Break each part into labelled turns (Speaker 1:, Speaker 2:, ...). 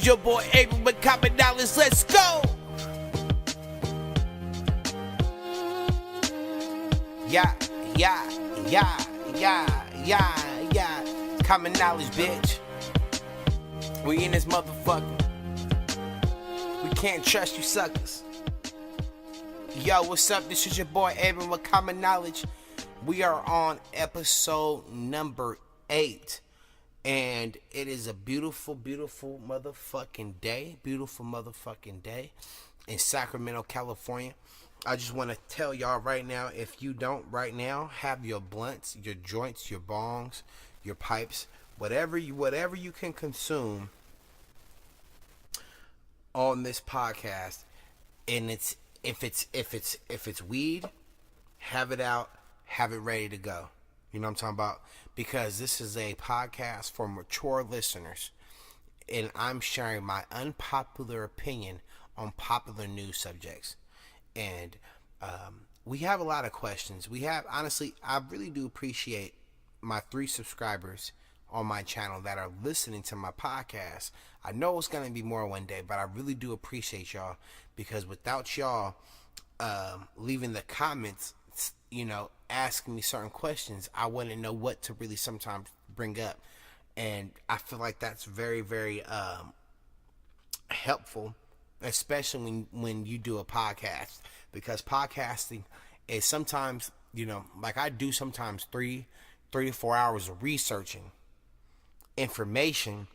Speaker 1: is your boy Abram with Common Knowledge. Let's go! Yeah. Common knowledge, bitch. We in this motherfucker. We can't trust you suckers. Yo, what's up? This is your boy Abram with Common Knowledge. We are on episode number 8. And it is a beautiful motherfucking day. Beautiful motherfucking day in Sacramento, California. I just want to tell y'all right now, if you don't right now have your blunts, your joints, your bongs, your pipes, whatever you can consume on this podcast, and if it's weed, have it out, have it ready to go. You know what I'm talking about? Because this is a podcast for mature listeners, and I'm sharing my unpopular opinion on popular news subjects. And we have a lot of questions. Honestly, I really do appreciate my 3 subscribers on my channel that are listening to my podcast. I know it's going to be more one day, but I really do appreciate y'all, because without y'all leaving the comments, asking me certain questions, I wouldn't know what to really sometimes bring up. And I feel like that's very, very helpful, especially when you do a podcast, because podcasting is sometimes, like I do sometimes 3 to 4 hours of researching information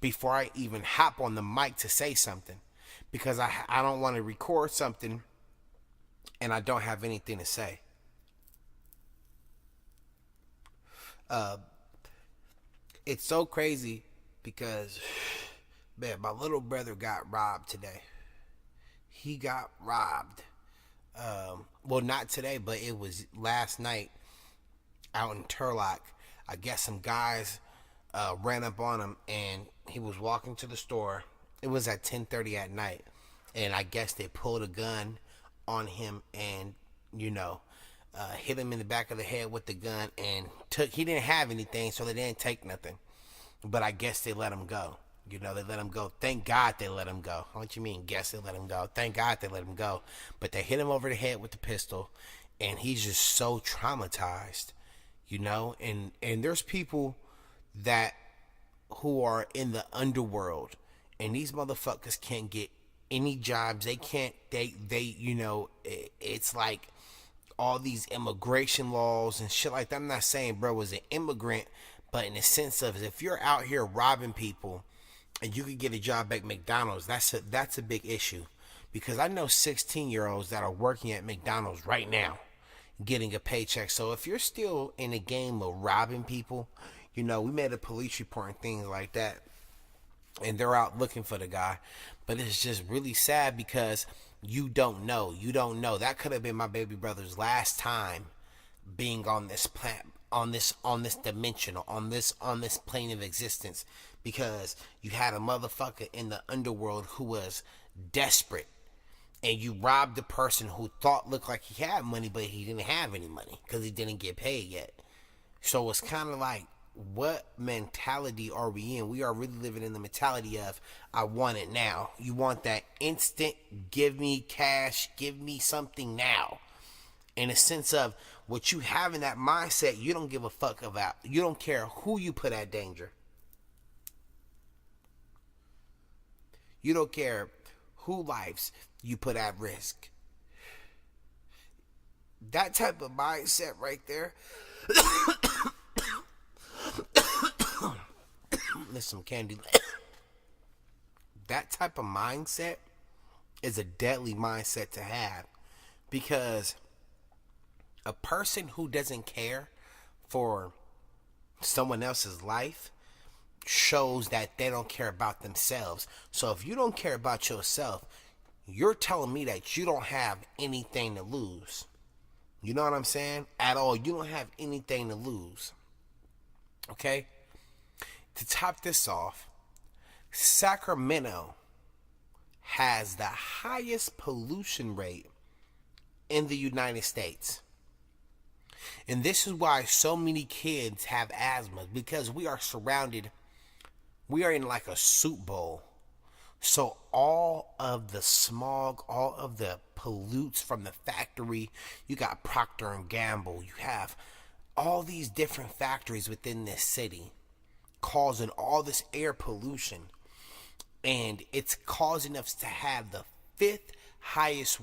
Speaker 1: before I even hop on the mic to say something, because I don't want to record something and I don't have anything to say. It's so crazy because, man, my little brother got robbed today. He got robbed. Well, not today, but it was last night out in Turlock. I guess some guys ran up on him, and he was walking to the store. It was at 10:30 at night, and I guess they pulled a gun on him and, hit him in the back of the head with the gun, and he didn't have anything, so they didn't take nothing. But I guess they let him go. They let him go. Thank God they let him go. What you mean, guess they let him go? Thank God they let him go. But they hit him over the head with the pistol, and he's just so traumatized, and there's people who are in the underworld, and these motherfuckers can't get any jobs. They can't, it's like all these immigration laws and shit like that. I'm not saying bro was an immigrant, but in the sense of, if you're out here robbing people and you could get a job at McDonald's, that's a big issue. Because I know 16-year-olds that are working at McDonald's right now getting a paycheck. So if you're still in the game of robbing people, we made a police report and things like that, and they're out looking for the guy. But it's just really sad because you don't know. That could have been my baby brother's last time being on this on this dimension, on this plane of existence, because you had a motherfucker in the underworld who was desperate, and you robbed the person who looked like he had money, but he didn't have any money because he didn't get paid yet. So it's kind of like, what mentality are we in? We are really living in the mentality of, I want it now. You want that instant, give me cash, give me something now. In a sense of, what you have in that mindset, you don't give a fuck about. You don't care who you put at danger. You don't care who lives you put at risk. That type of mindset right there. Listen, some candy. That type of mindset is a deadly mindset to have, because a person who doesn't care for someone else's life shows that they don't care about themselves. So if you don't care about yourself, you're telling me that you don't have anything to lose. You know what I'm saying? At all. You don't have anything to lose. Okay? To top this off, Sacramento has the highest pollution rate in the United States. And this is why so many kids have asthma, because we are in like a soup bowl So all of the smog, all of the pollutes from the factory, you got Procter and Gamble, you have all these different factories within this city causing all this air pollution, and it's causing us to have the fifth highest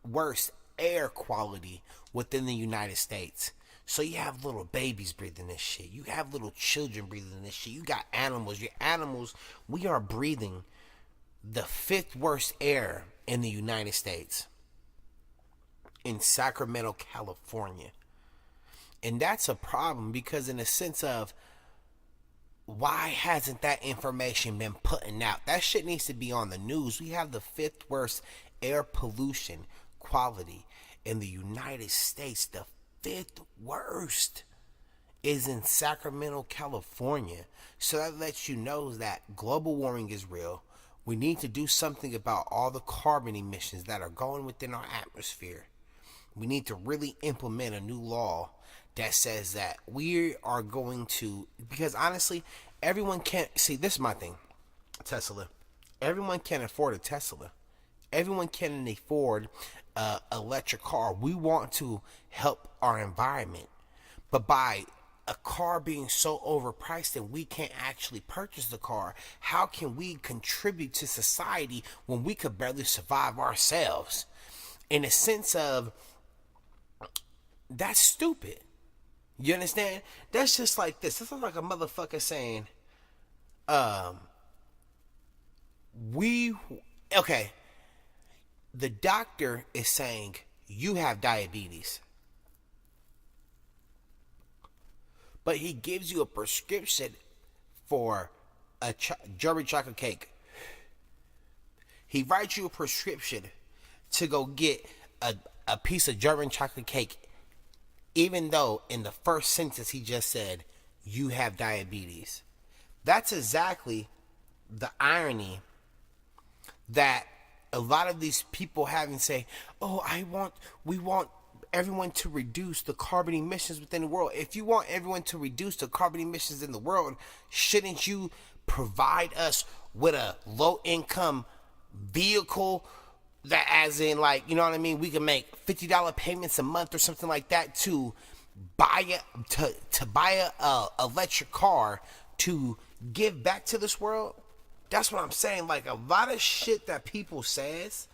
Speaker 1: worst air quality within the United States. So you have little babies breathing this shit. You have little children breathing this shit. You got animals. Your animals, we are breathing the fifth worst air in the United States, in Sacramento, California. And that's a problem, because in the sense of, why hasn't that information been putting out? That shit needs to be on the news. We have the fifth worst air pollution quality in the United States. The fifth worst is in Sacramento, California. So that lets you know that global warming is real. We need to do something about all the carbon emissions that are going within our atmosphere. We need to really implement a new law that says that we are going to, because honestly, everyone can't, see, this is my thing, Tesla. Everyone can't afford a Tesla. Everyone can't afford an electric car. We want to help our environment. But by a car being so overpriced that we can't actually purchase the car, how can we contribute to society when we could barely survive ourselves? In a sense of, that's stupid. You understand? That's just like this. This is like a motherfucker saying, okay, the doctor is saying you have diabetes, but he gives you a prescription for a German chocolate cake. He writes you a prescription to go get a piece of German chocolate cake, even though in the first sentence he just said, you have diabetes. That's exactly the irony that a lot of these people have and say, oh, we want everyone to reduce the carbon emissions within the world. If you want everyone to reduce the carbon emissions in the world, shouldn't you provide us with a low income vehicle that, as in, like, you know what I mean, we can make $50 payments a month or something like that to buy a electric car to give back to this world? That's what I'm saying. Like, a lot of shit that people says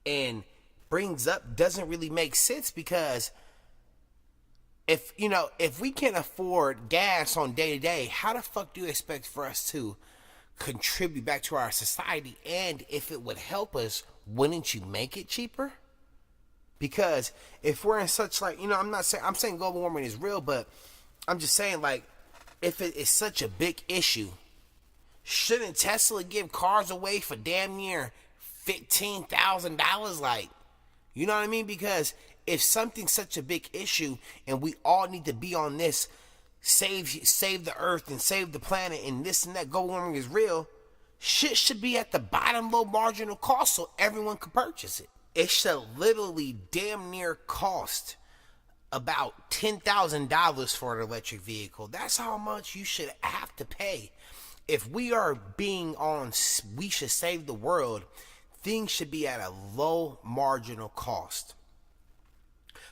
Speaker 1: and brings up doesn't really make sense, because if we can't afford gas on day to day, how the fuck do you expect for us to contribute back to our society? And if it would help us, wouldn't you make it cheaper? Because if we're in such, like, I'm saying global warming is real, but I'm just saying, like, if it is such a big issue, shouldn't Tesla give cars away for damn near $15,000? Like, you know what I mean? Because if something's such a big issue and we all need to be on this save the earth and save the planet and this and that, global warming is real, shit should be at the bottom low marginal cost so everyone can purchase it. It should literally damn near cost about $10,000 for an electric vehicle. That's how much you should have to pay. If we are being on, we should save the world, things should be at a low marginal cost.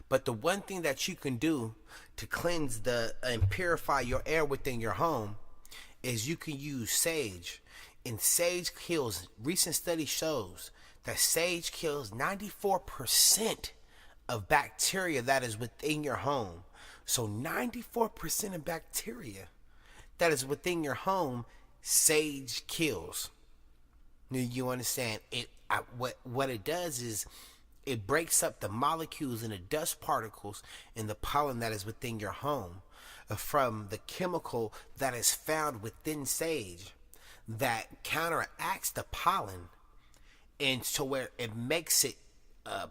Speaker 1: But the one thing that you can do to cleanse and purify your air within your home is you can use sage. And sage kills, recent study shows that sage kills 94% of bacteria that is within your home. So 94% of bacteria that is within your home, sage kills. Now, you understand it? What it does is it breaks up the molecules and the dust particles in the pollen that is within your home from the chemical that is found within sage that counteracts the pollen, and to where it makes it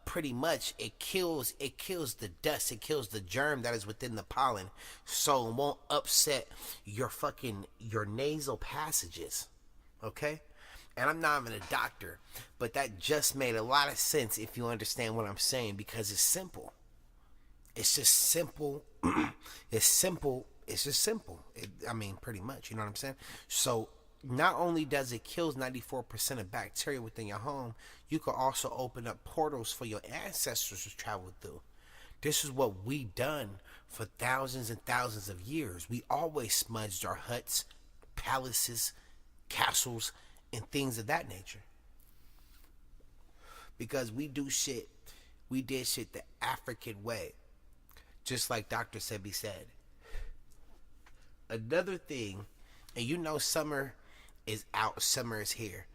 Speaker 1: pretty much, it kills the dust, it kills the germ that is within the pollen, so it won't upset your nasal passages. Okay? And I'm not even a doctor, but that just made a lot of sense if you understand what I'm saying, because it's simple. It's just simple. It's simple. It's just simple. I mean, pretty much, you know what I'm saying? So not only does it kill 94% of bacteria within your home, you could also open up portals for your ancestors to travel through. This is what we done for thousands and thousands of years. We always smudged our huts, palaces, castles, and things of that nature. Because we did shit the African way. Just like Dr. Sebi said. Another thing, and you know summer is out, summer is here.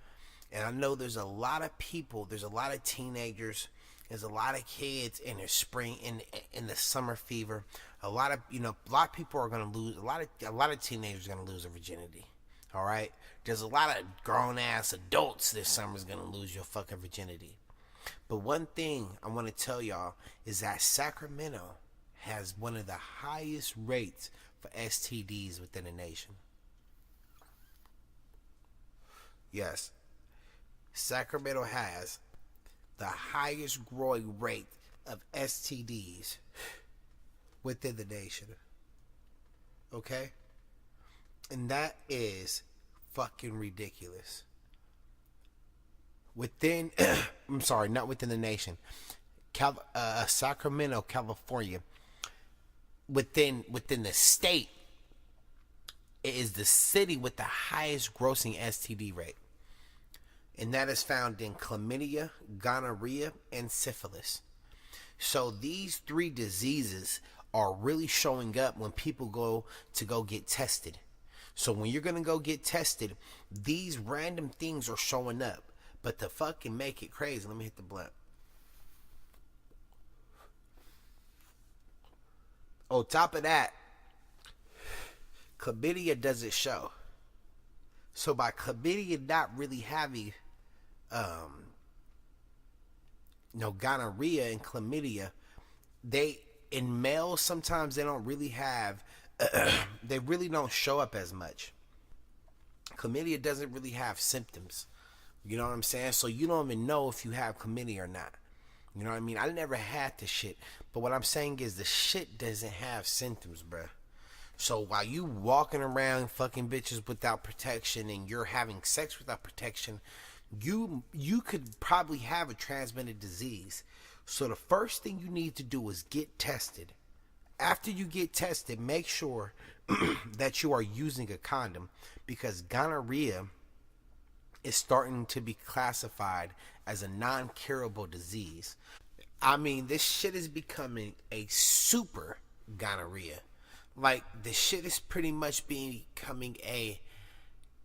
Speaker 1: And I know there's a lot of people, there's a lot of teenagers, there's a lot of kids in their spring in the summer fever. A lot of people are gonna lose a lot of teenagers are gonna lose their virginity. Alright? There's a lot of grown ass adults this summer's gonna lose your fucking virginity. But one thing I wanna tell y'all is that Sacramento has one of the highest rates for STDs within the nation. Yes. Sacramento has the highest growing rate of STDs within the nation. Okay? And that is fucking ridiculous. Within, I'm sorry, not within the nation. Sacramento, California. Within the state, it is the city with the highest grossing STD rate. And that is found in chlamydia, gonorrhea, and syphilis. So these three diseases are really showing up when people go get tested. So when you're going to go get tested, these random things are showing up. But to fucking make it crazy, let me hit the blunt. On top of that, chlamydia doesn't show. So by chlamydia not really having gonorrhea and chlamydia, in males sometimes they don't really have they really don't show up as much. Chlamydia doesn't really have symptoms. You know what I'm saying? So you don't even know if you have chlamydia or not. You know what I mean? I never had the shit. But what I'm saying is the shit doesn't have symptoms, bruh. So while you walking around fucking bitches without protection and you're having sex without protection, you could probably have a transmitted disease. So the first thing you need to do is get tested. After you get tested, make sure that you are using a condom, because gonorrhea is starting to be classified as a non-curable disease. I mean, this shit is becoming a super gonorrhea. Like, the shit is pretty much becoming a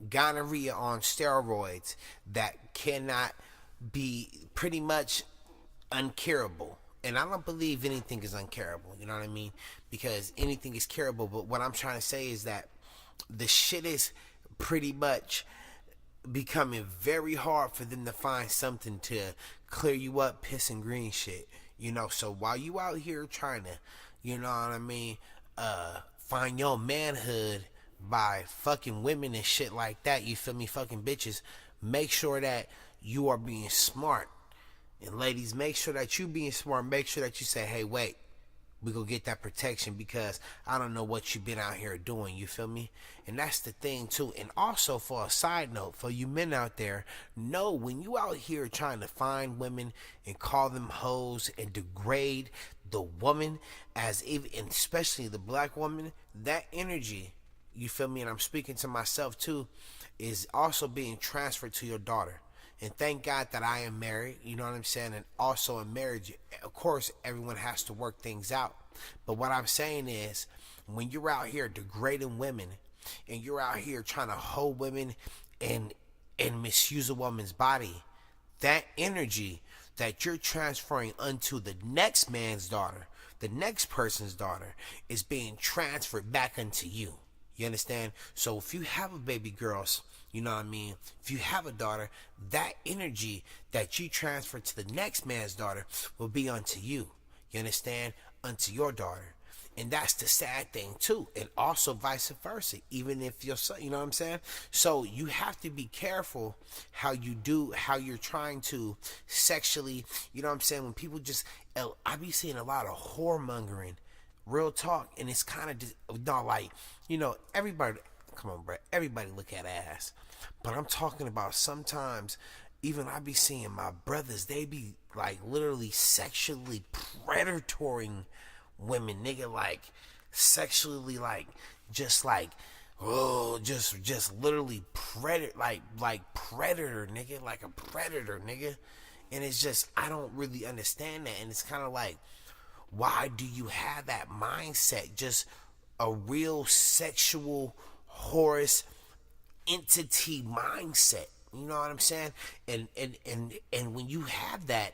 Speaker 1: gonorrhea on steroids that cannot be pretty much uncurable. And I don't believe anything is uncurable, you know what I mean? Because anything is curable. But what I'm trying to say is that the shit is pretty much becoming very hard for them to find something to clear you up, piss and green shit. You know, so while you out here trying to, you know what I mean, find your manhood by fucking women and shit like that, you feel me, fucking bitches, make sure that you are being smart. And ladies, make sure that you being smart. Make sure that you say, hey, wait, we gonna get that protection, because I don't know what you've been out here doing, you feel me? And that's the thing too. And also, for a side note, for you men out there, know when you out here trying to find women and call them hoes and degrade the woman, as even, and especially the black woman, that energy, you feel me, and I'm speaking to myself too, is also being transferred to your daughter. And thank God that I am married, you know what I'm saying? And also in marriage, of course, everyone has to work things out. But what I'm saying is, when you're out here degrading women, and you're out here trying to hold women and misuse a woman's body, that energy that you're transferring unto the next man's daughter, the next person's daughter, is being transferred back unto you. You understand? So if you have a baby girls, you know what I mean, if you have a daughter, that energy that you transfer to the next man's daughter will be unto you. You understand? Unto your daughter. And that's the sad thing too. And also vice versa. Even if your son, you know what I'm saying? So you have to be careful how you're trying to sexually, you know what I'm saying? When people just, I be seeing a lot of whoremongering, real talk. And it's kind of just, no, like, you know, everybody, come on, bro. Everybody look at ass. But I'm talking about sometimes, even I be seeing my brothers, they be like literally sexually predatoring women, nigga, like sexually, like just like oh, just literally predator, like predator, nigga, like a predator, nigga. And it's just I don't really understand that, and it's kind of like, why do you have that mindset? Just a real sexual horse entity mindset. You know what I'm saying? And when you have that,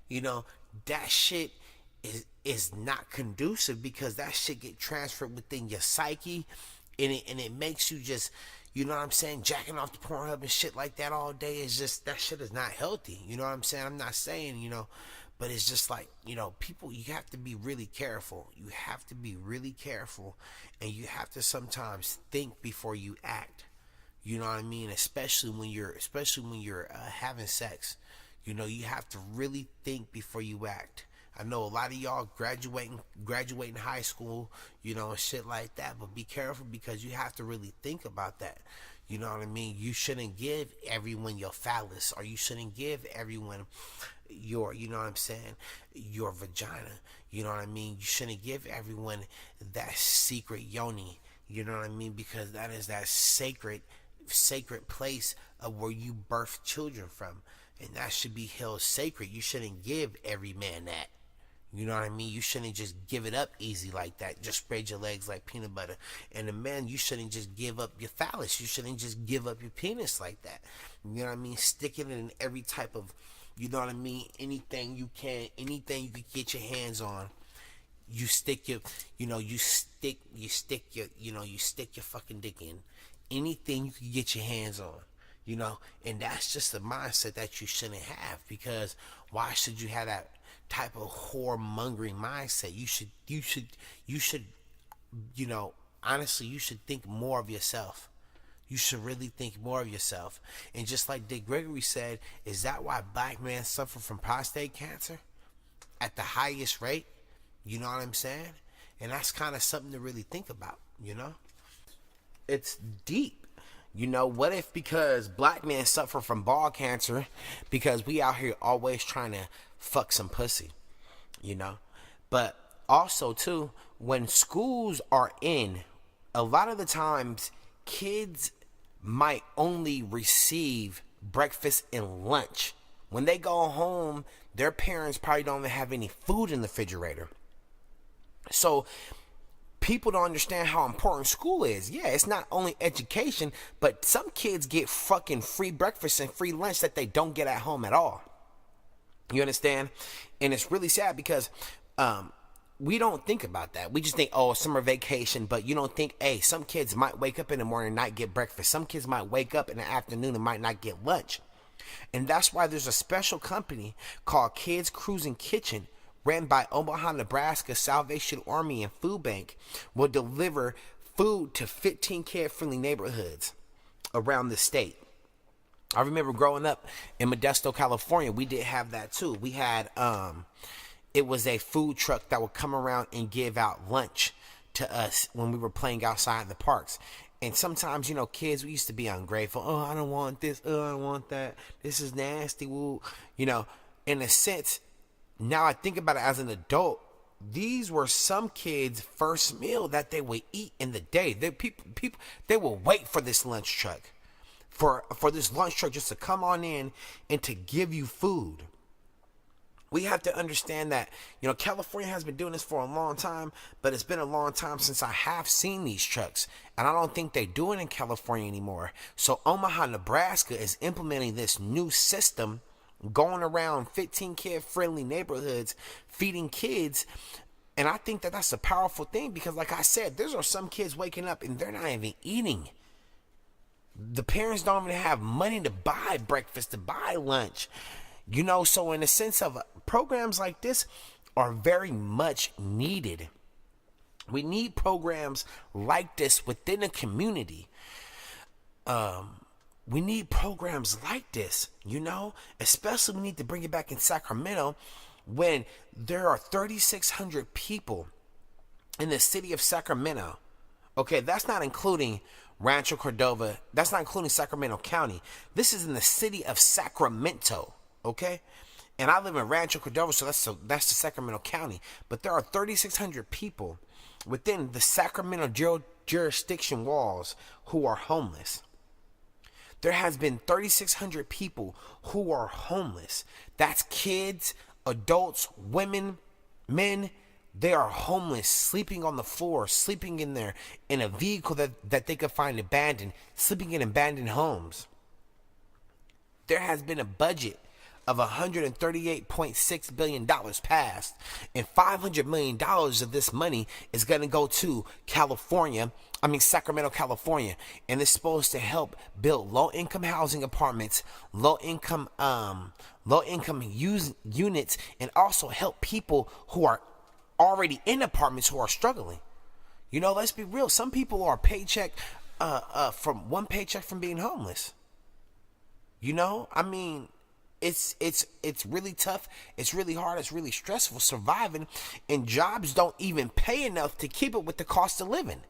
Speaker 1: you know, that shit is not conducive, because that shit get transferred within your psyche, and it makes you just, you know what I'm saying, jacking off the Pornhub and shit like that all day. Is just, that shit is not healthy. You know what I'm saying? I'm not saying, you know, but it's just like, you know, people, you have to be really careful. You have to be really careful, and you have to sometimes think before you act. You know what I mean? Especially when you're having sex. You know, you have to really think before you act. I know a lot of y'all graduating high school, you know, and shit like that, but be careful, because you have to really think about that. You know what I mean? You shouldn't give everyone your phallus, or you shouldn't give everyone your, you know what I'm saying, your vagina. You know what I mean? You shouldn't give everyone that secret yoni. You know what I mean? Because that is that sacred place of where you birth children from, and that should be held sacred. You shouldn't give every man that. You know what I mean? You shouldn't just give it up easy like that. Just spread your legs like peanut butter. And the man, you shouldn't just give up your phallus. You shouldn't just give up your penis like that. You know what I mean? Stick it in every type of, you know what I mean? Anything you can get your hands on. You stick your, you stick your fucking dick in. Anything you can get your hands on. You know, and that's just the mindset that you shouldn't have, because why should you have that type of whoremongering mindset? You should, you know, honestly, you should think more of yourself. You should really think more of yourself. And just like Dick Gregory said, is that why black men suffer from prostate cancer at the highest rate? You know what I'm saying? And that's kind of something to really think about, you know? It's deep. You know, what if because black men suffer from ball cancer because we out here always trying to fuck some pussy, you know? But also, too, when schools are in, a lot of the times kids might only receive breakfast and lunch. When they go home, their parents probably don't even have any food in the refrigerator. So people don't understand how important school is. Yeah, it's not only education, but some kids get fucking free breakfast and free lunch that they don't get at home at all. You understand? And it's really sad because we don't think about that. We just think, oh, summer vacation, but you don't think, hey, some kids might wake up in the morning and not get breakfast. Some kids might wake up in the afternoon and might not get lunch. And that's why there's a special company called Kids Cruising Kitchen, ran by Omaha, Nebraska Salvation Army and Food Bank, will deliver food to 15 kid-friendly neighborhoods around the state. I remember growing up in Modesto, California, we did have that too. We had, it was a food truck that would come around and give out lunch to us when we were playing outside in the parks. And sometimes, you know, kids, we used to be ungrateful. Oh, I don't want this. Oh, I don't want that. This is nasty. Woo. You know, in a sense, now I think about it as an adult, these were some kids' first meal that they would eat in the day. They will wait for this lunch truck, for this lunch truck just to come on in and to give you food. We have to understand that, you know, California has been doing this for a long time, but it's been a long time since I have seen these trucks, and I don't think they do it in California anymore. So Omaha, Nebraska is implementing this new system, going around 15 kid-friendly neighborhoods, feeding kids. And I think that that's a powerful thing because, like I said, there are some kids waking up and they're not even eating. The parents don't even have money to buy breakfast, to buy lunch. You know, so in the sense of programs like this are very much needed. We need programs like this within a community. We need programs like this, you know, especially we need to bring it back in Sacramento when there are 3,600 people in the city of Sacramento. Okay, that's not including Rancho Cordova. That's not including Sacramento County. This is in the city of Sacramento, okay? And I live in Rancho Cordova, so that's the Sacramento County. But there are 3,600 people within the Sacramento jurisdiction walls who are homeless. There has been 3,600 people who are homeless. That's kids, adults, women, men. They are homeless, sleeping on the floor, sleeping in a vehicle that they could find abandoned, sleeping in abandoned homes. There has been a budget of $138.6 billion passed, and $500 million of this money is going to go to Sacramento, California, and it's supposed to help build low-income housing apartments, low-income units, and also help people who are already in apartments who are struggling. You know, let's be real. Some people are from one paycheck from being homeless. You know, I mean, it's really tough. It's really hard. It's really stressful surviving, and jobs don't even pay enough to keep it with the cost of living.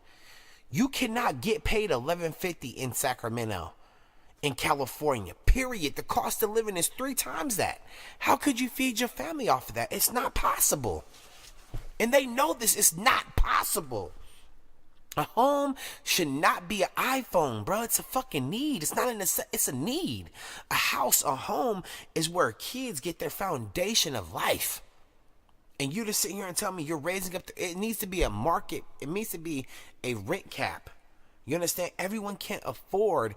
Speaker 1: You cannot get paid $11.50 in Sacramento, in California. Period. The cost of living is 3 times that. How could you feed your family off of that? It's not possible. And they know this is not possible. A home should not be an iPhone, bro. It's a fucking need. It's not it's a need. A house, a home is where kids get their foundation of life. And you just sit here and tell me you're raising up. It needs to be a market. It needs to be a rent cap. You understand? Everyone can't afford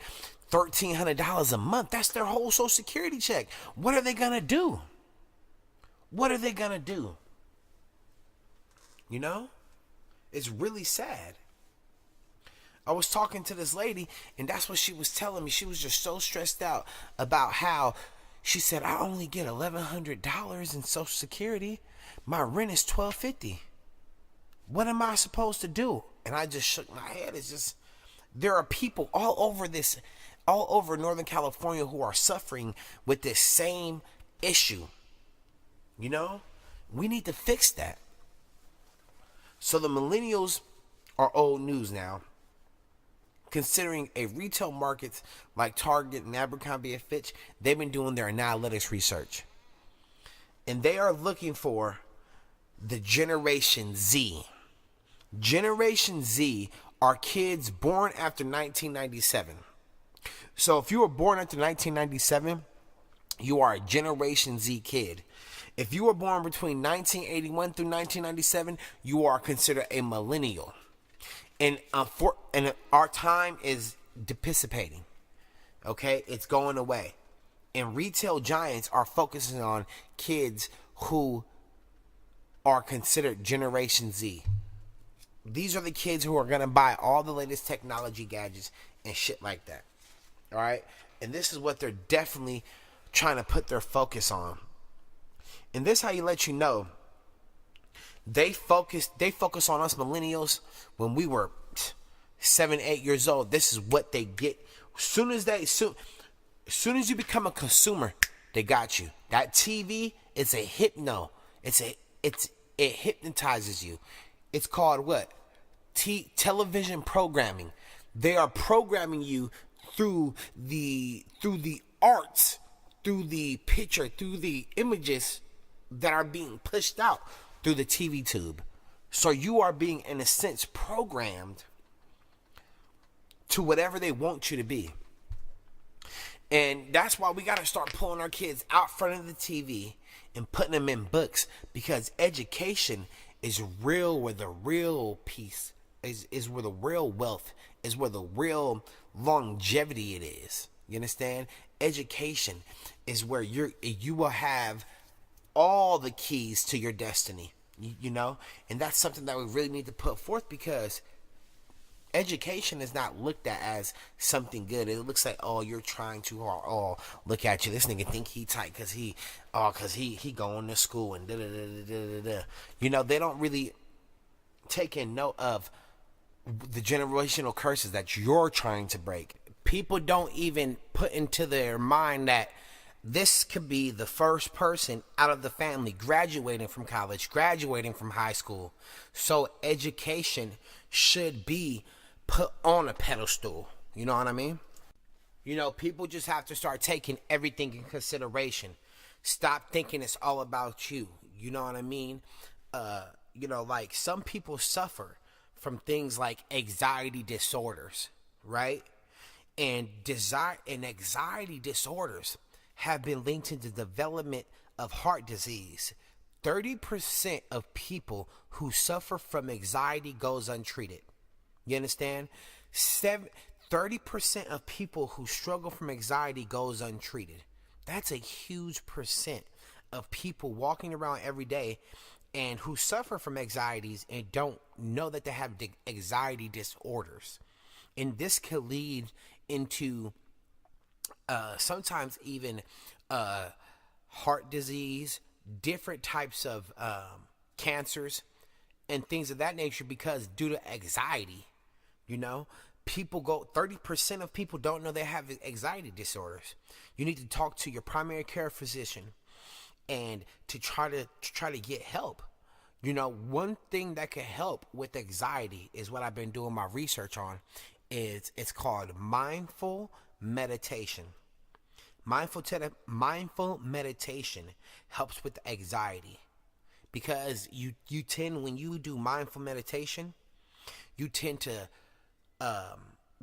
Speaker 1: $1,300 a month. That's their whole Social Security check. What are they going to do? What are they going to do? You know? It's really sad. I was talking to this lady, and that's what she was telling me. She was just so stressed out about how she said, I only get $1,100 in Social Security. My rent is $1,250. What am I supposed to do? And I just shook my head. It's just, there are people all over Northern California who are suffering with this same issue. You know? We need to fix that. So the millennials are old news now. Considering a retail markets like Target and Abercrombie and Fitch, they've been doing their analytics research. And they are looking for the Generation Z. Generation Z are kids born after 1997. So if you were born after 1997, you are a Generation Z kid. If you were born between 1981 through 1997, you are considered a millennial. And our time is dissipating. Okay? It's going away. And retail giants are focusing on kids who are considered Generation Z. These are the kids who are going to buy all the latest technology gadgets and shit like that. All right? And this is what they're definitely trying to put their focus on. And this how you let you know they focus on us millennials when we were 7, 8 years old. This is what they get. As soon as you become a consumer, they got you. That TV is a hypno. It hypnotizes you. It's called what? Television programming. They are programming you through the arts, through the picture, through the images that are being pushed out through the TV tube. So you are being, in a sense, programmed to whatever they want you to be. And that's why we got to start pulling our kids out front of the TV and putting them in books, because education is real, where the real peace is where the real wealth is, where the real longevity it is. You understand? Education is where you will have all the keys to your destiny, you know? And that's something that we really need to put forth, because education is not looked at as something good. It looks like, oh, you're trying too hard. Oh, look at you. This nigga think he tight because he going to school and da-da-da-da-da-da. You know, they don't really take in note of the generational curses that you're trying to break. People don't even put into their mind that this could be the first person out of the family graduating from college, graduating from high school. So education should be put on a pedestal. You know what I mean? People just have to start taking everything in consideration. Stop thinking it's all about you. You know what I mean? Like some people suffer from things like anxiety disorders, right? And anxiety disorders have been linked to the development of heart disease. 30% of people who suffer from anxiety goes untreated. You understand? 30% of people who struggle from anxiety goes untreated. That's a huge percent of people walking around every day and who suffer from anxieties and don't know that they have anxiety disorders. And this could lead into sometimes even heart disease, different types of cancers, and things of that nature because due to anxiety, people 30% of people don't know they have anxiety disorders. You need to talk to your primary care physician and to try to get help. One thing that could help with anxiety is what I've been doing my research on. It's called mindful meditation. Mindful meditation helps with anxiety because you tend, when you do mindful meditation, you tend to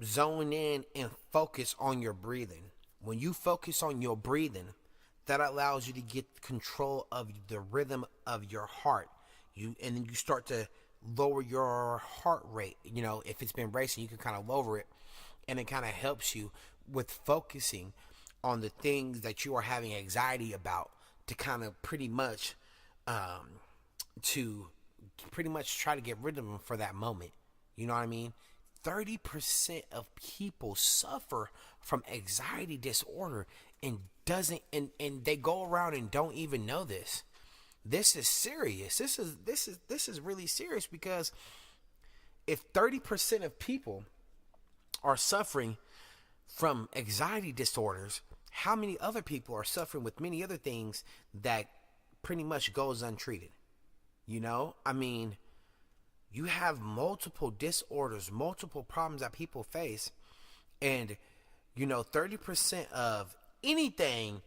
Speaker 1: zone in and focus on your breathing. When you focus on your breathing, that allows you to get control of the rhythm of your heart. And then you start to lower your heart rate. If it's been racing, you can kind of lower it, and it kind of helps you with focusing on the things that you are having anxiety about to kind of pretty much try to get rid of them for that moment. You know what I mean? 30% of people suffer from anxiety disorder and they go around and don't even know this. This is serious. This is really serious because if 30% of people are suffering from anxiety disorders, how many other people are suffering with many other things that pretty much goes untreated? I mean, you have multiple disorders, multiple problems that people face, and 30% of anything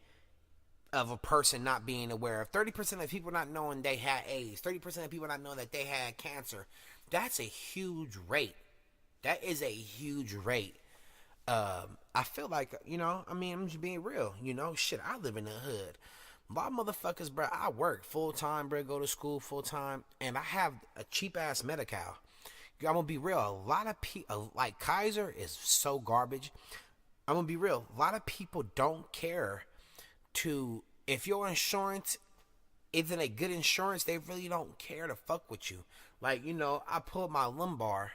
Speaker 1: of a person not being aware of, 30% of people not knowing they had AIDS, 30% of people not knowing that they had cancer, that's a huge rate. That is a huge rate. I feel like, I'm just being real, shit, I live in the hood. A lot of motherfuckers, bro, I work full-time, bro, go to school full-time, and I have a cheap-ass Medi-Cal. I'm gonna be real, a lot of people, like Kaiser is so garbage. I'm gonna be real, a lot of people don't care if your insurance isn't a good insurance, they really don't care to fuck with you. Like, I pulled my lumbar.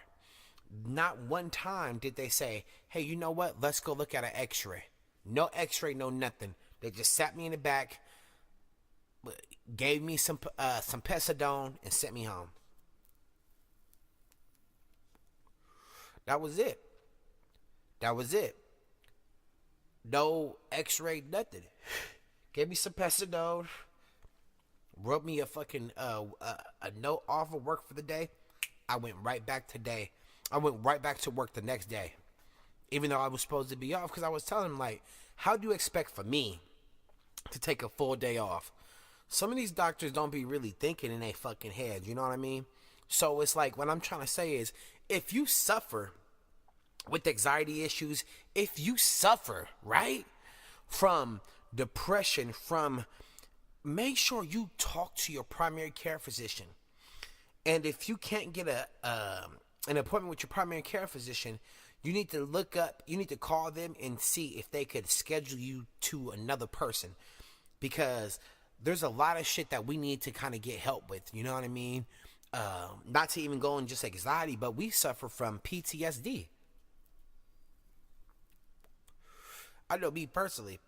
Speaker 1: Not one time did they say, hey, you know what? Let's go look at an x-ray. No x-ray, no nothing. They just sat me in the back, gave me some Pesadone, and sent me home. That was it. No x-ray, nothing. Gave me some Pesadone, wrote me a fucking a note off of work for the day. I went right back to work the next day, even though I was supposed to be off, because I was telling them, like, how do you expect for me to take a full day off? Some of these doctors don't be really thinking in their fucking heads, you know what I mean? So it's like, what I'm trying to say is, if you suffer with anxiety issues, if you suffer, right, from depression, make sure you talk to your primary care physician. And if you can't get an appointment with your primary care physician, you need to call them and see if they could schedule you to another person, because there's a lot of shit that we need to kind of get help with, you know what I mean? Not to even go in just anxiety, but we suffer from PTSD. I know me personally,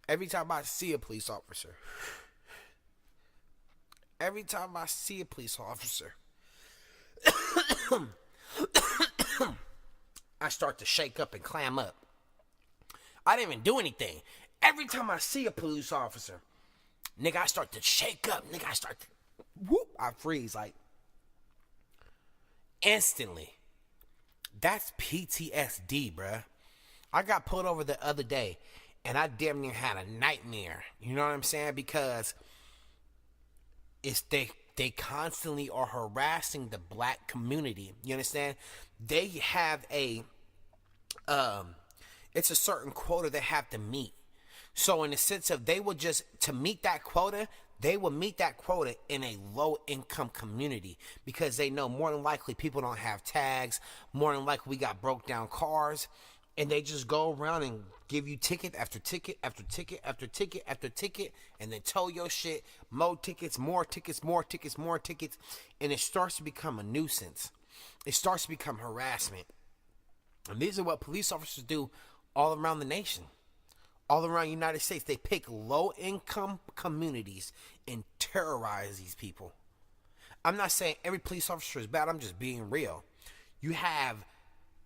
Speaker 1: every time I see a police officer, I start to shake up and clam up. I didn't even do anything. Every time I see a police officer, nigga, I start to shake up. Nigga, I freeze, like, instantly. That's PTSD, bruh. I got pulled over the other day and I damn near had a nightmare. You know what I'm saying? Because it's they constantly are harassing the black community. You understand? They have a it's a certain quota they have to meet. So in the sense of they will just to meet that quota, they will meet that quota in a low income community because they know more than likely people don't have tags, more than likely we got broke down cars, and they just go around and give you ticket after ticket after ticket after ticket after ticket, and then tow your shit, more tickets, more tickets, more tickets, more tickets, and it starts to become a nuisance. It starts to become harassment. And these are what police officers do all around the nation. All around the United States, they pick low-income communities and terrorize these people. I'm not saying every police officer is bad. I'm just being real. You have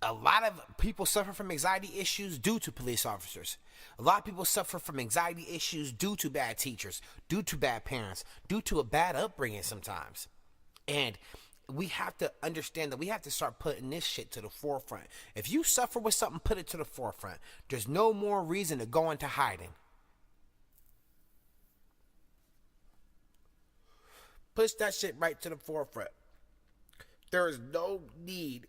Speaker 1: a lot of people suffer from anxiety issues due to police officers. A lot of people suffer from anxiety issues due to bad teachers, due to bad parents, due to a bad upbringing sometimes. And we have to understand that we have to start putting this shit to the forefront. If you suffer with something, put it to the forefront. There's no more reason to go into hiding. Push that shit right to the forefront. There is no need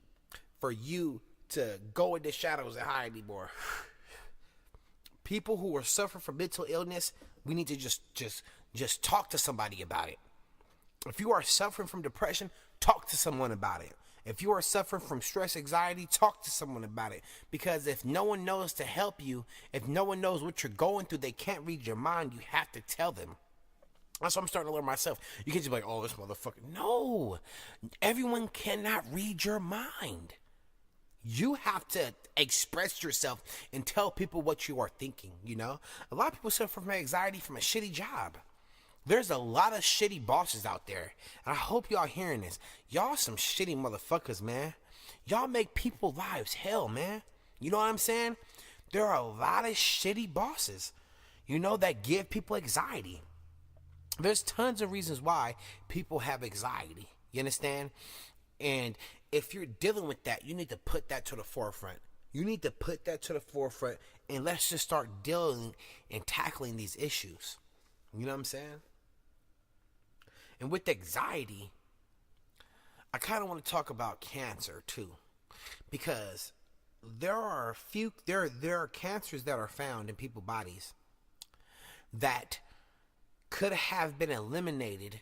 Speaker 1: for you to go in the shadows and hide anymore. People who are suffering from mental illness, we need to just talk to somebody about it. If you are suffering from depression, talk to someone about it. If you are suffering from stress, anxiety, talk to someone about it. Because if no one knows to help you, if no one knows what you're going through, they can't read your mind, you have to tell them. That's what I'm starting to learn myself. You can't just be like, oh, this motherfucker. No. Everyone cannot read your mind. You have to express yourself and tell people what you are thinking, you know? A lot of people suffer from anxiety from a shitty job. There's a lot of shitty bosses out there. And I hope y'all hearing this. Y'all some shitty motherfuckers, man. Y'all make people's lives hell, man. You know what I'm saying? There are a lot of shitty bosses, you know, that give people anxiety. There's tons of reasons why people have anxiety. You understand? And if you're dealing with that, you need to put that to the forefront. You need to put that to the forefront and let's just start dealing and tackling these issues. You know what I'm saying? And with anxiety, I kind of want to talk about cancer too, because there are cancers that are found in people's bodies that could have been eliminated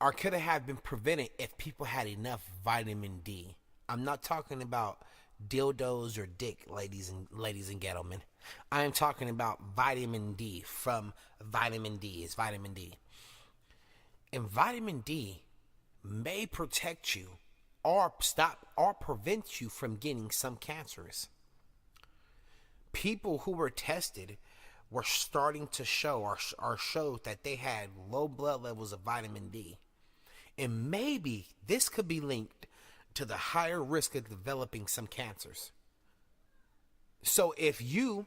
Speaker 1: or could have been prevented if people had enough vitamin D. I'm not talking about dildos or dick, ladies and gentlemen. I am talking about vitamin D from vitamin D. It's vitamin D. And vitamin D may protect you or stop or prevent you from getting some cancers. People who were tested were starting to show or showed that they had low blood levels of vitamin D. And maybe this could be linked to the higher risk of developing some cancers. So if you,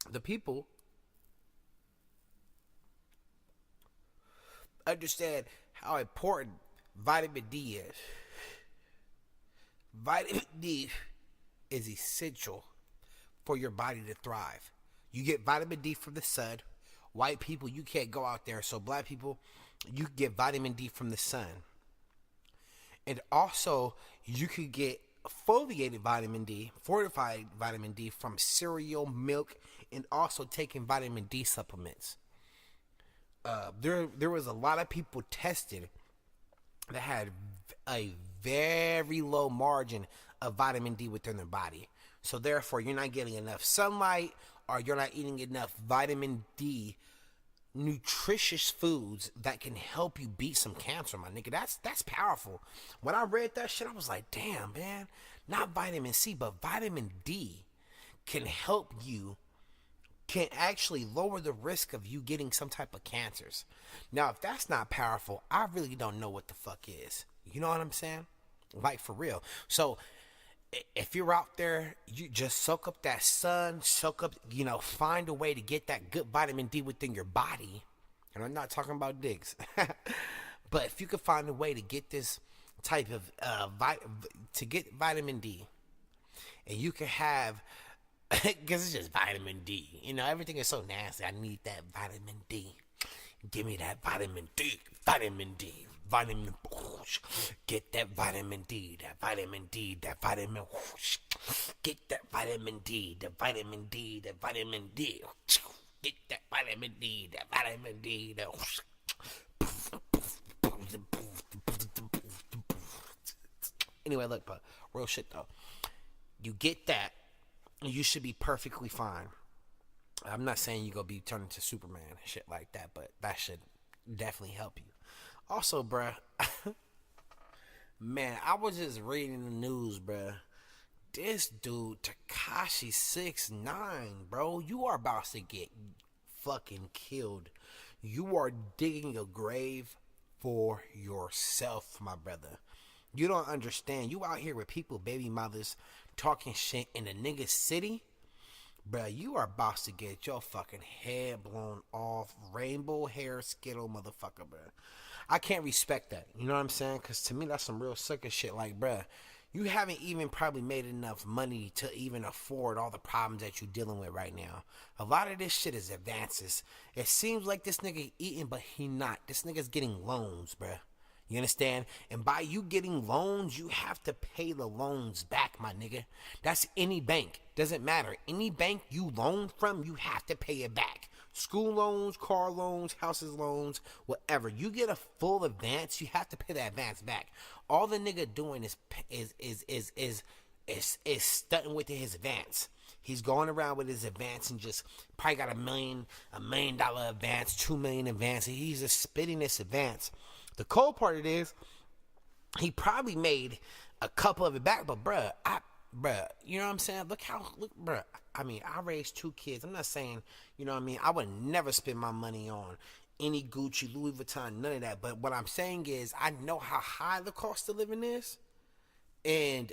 Speaker 1: the people, understand how important vitamin D is. Vitamin D is essential for your body to thrive. You get vitamin D from the sun. White people, you can't go out there. So black people, you get vitamin D from the sun. And also, you could get foliated vitamin D, fortified vitamin D from cereal, milk, and also taking vitamin D supplements. There was a lot of people tested that had a very low margin of vitamin D within their body. So therefore, you're not getting enough sunlight or you're not eating enough vitamin D nutritious foods that can help you beat some cancer, my nigga. That's powerful. When I read that shit, I was like, damn, man, not vitamin C, but vitamin D can help you, can actually lower the risk of you getting some type of cancers. Now, if that's not powerful, I really don't know what the fuck is. You know what I'm saying? Like, for real. So, if you're out there, you just soak up that sun, find a way to get that good vitamin D within your body. And I'm not talking about dicks. But if you could find a way to get this type of to get vitamin D, and you can have because it's just vitamin D. You know, everything is so nasty. I need that vitamin D. Give me that vitamin D. Vitamin D. Vitamin. Get that vitamin D. That vitamin D. That vitamin. Get that vitamin D. The vitamin D. The vitamin D. Get that vitamin D. That vitamin D. The anyway, look, but real shit though. You get that, you should be perfectly fine. I'm not saying you gonna be turning into Superman and shit like that, but that should definitely help you. Also, bruh, man, I was just reading the news, bruh. This dude, Tekashi 6ix9ine, bro, you are about to get fucking killed. You are digging a grave for yourself, my brother. You don't understand. You out here with people, baby mothers, talking shit in the nigga city. Bruh, you are about to get your fucking head blown off. Rainbow hair skittle motherfucker, bruh. I can't respect that. You know what I'm saying? Because to me, that's some real sucker shit. Like, bruh, you haven't even probably made enough money to even afford all the problems that you're dealing with right now. A lot of this shit is advances. It seems like this nigga eating, but he not. This nigga's getting loans, bruh. You understand? And by you getting loans, you have to pay the loans back, my nigga. That's any bank. Doesn't matter. Any bank you loan from, you have to pay it back. School loans, car loans, houses loans, whatever. You get a full advance, you have to pay that advance back. All the nigga doing is stunting with his advance. He's going around with his advance and just probably got $1 million advance, $2 million advance. He's just spitting this advance. The cold part it is, he probably made a couple of it back, but bruh, you know what I'm saying? Look, bruh. I mean, I raised 2 kids. I'm not saying, you know what I mean? I would never spend my money on any Gucci, Louis Vuitton, none of that. But what I'm saying is, I know how high the cost of living is, and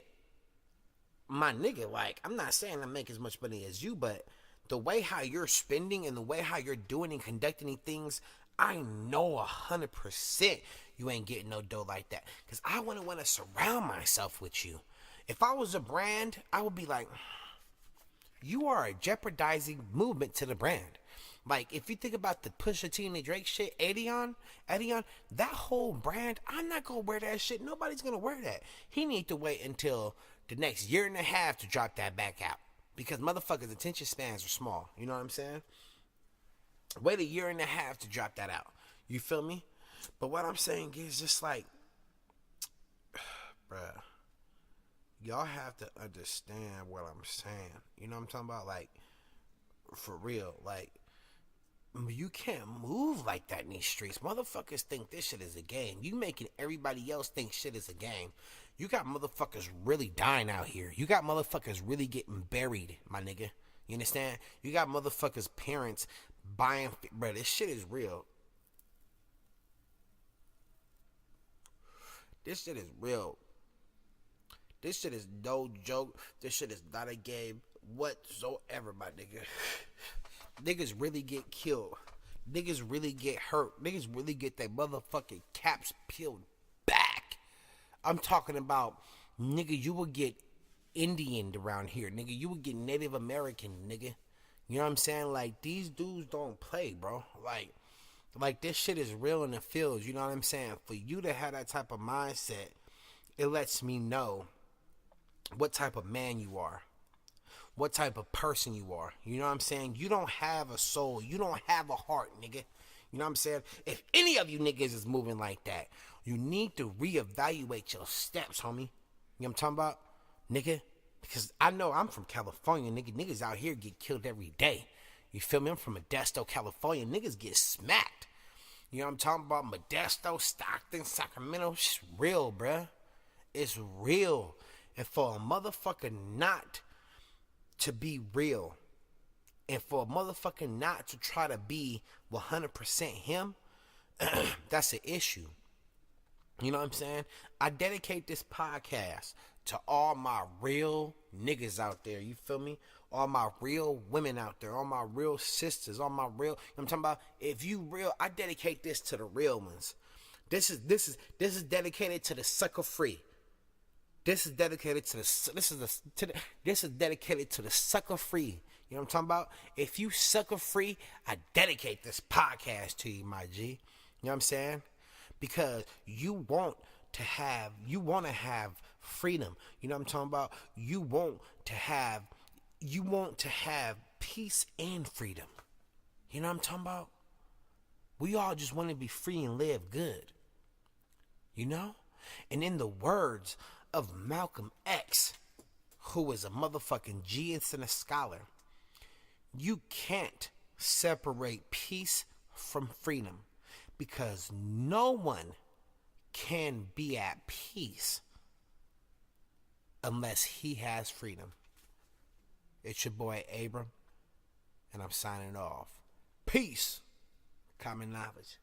Speaker 1: my nigga, like, I'm not saying I make as much money as you, but the way how you're spending and the way how you're doing and conducting things, I know 100% you ain't getting no dough like that. Because I want to surround myself with you. If I was a brand, I would be like, you are a jeopardizing movement to the brand. Like, if you think about the Pusha T and the Drake shit, Adion, that whole brand, I'm not going to wear that shit. Nobody's going to wear that. He need to wait until the next year and a half to drop that back out. Because motherfuckers' attention spans are small. You know what I'm saying? Wait a year and a half to drop that out. You feel me? But what I'm saying is just like, bruh, y'all have to understand what I'm saying. You know what I'm talking about? Like, for real. Like, you can't move like that in these streets. Motherfuckers think this shit is a game. You making everybody else think shit is a game. You got motherfuckers really dying out here. You got motherfuckers really getting buried, my nigga. You understand? You got motherfuckers' parents buying, bro, this shit is real. This shit is real. This shit is no joke. This shit is not a game whatsoever, my nigga. Niggas really get killed. Niggas really get hurt. Niggas really get their motherfucking caps peeled back. I'm talking about, nigga, you will get Indian around here. Nigga, you will get Native American, nigga. You know what I'm saying? Like, these dudes don't play, bro. Like this shit is real in the fields. You know what I'm saying? For you to have that type of mindset, it lets me know what type of man you are. What type of person you are. You know what I'm saying? You don't have a soul. You don't have a heart, nigga. You know what I'm saying? If any of you niggas is moving like that, you need to reevaluate your steps, homie. You know what I'm talking about? Nigga? Because I know I'm from California, nigga. Niggas out here get killed every day. You feel me? I'm from Modesto, California. Niggas get smacked. You know what I'm talking about? Modesto, Stockton, Sacramento. It's real, bruh. It's real. And for a motherfucker not to be real, and for a motherfucker not to try to be 100% him, that's an issue. You know what I'm saying? I dedicate this podcast to all my real niggas out there. You feel me? All my real women out there. All my real sisters. All my real... You know what I'm talking about? If you real... I dedicate this to the real ones. This is dedicated to the sucker free. This is dedicated to this is dedicated to the sucker free. You know what I'm talking about? If you sucker free, I dedicate this podcast to you, my G. You know what I'm saying? Because you want to have freedom. You know what I'm talking about? You want to have peace and freedom. You know what I'm talking about? We all just want to be free and live good. You know? And in the words of Malcolm X, who is a motherfucking genius and a scholar, you can't separate peace from freedom, because no one can be at peace unless he has freedom. It's your boy ABRAM, and I'm signing off. Peace. Common knowledge.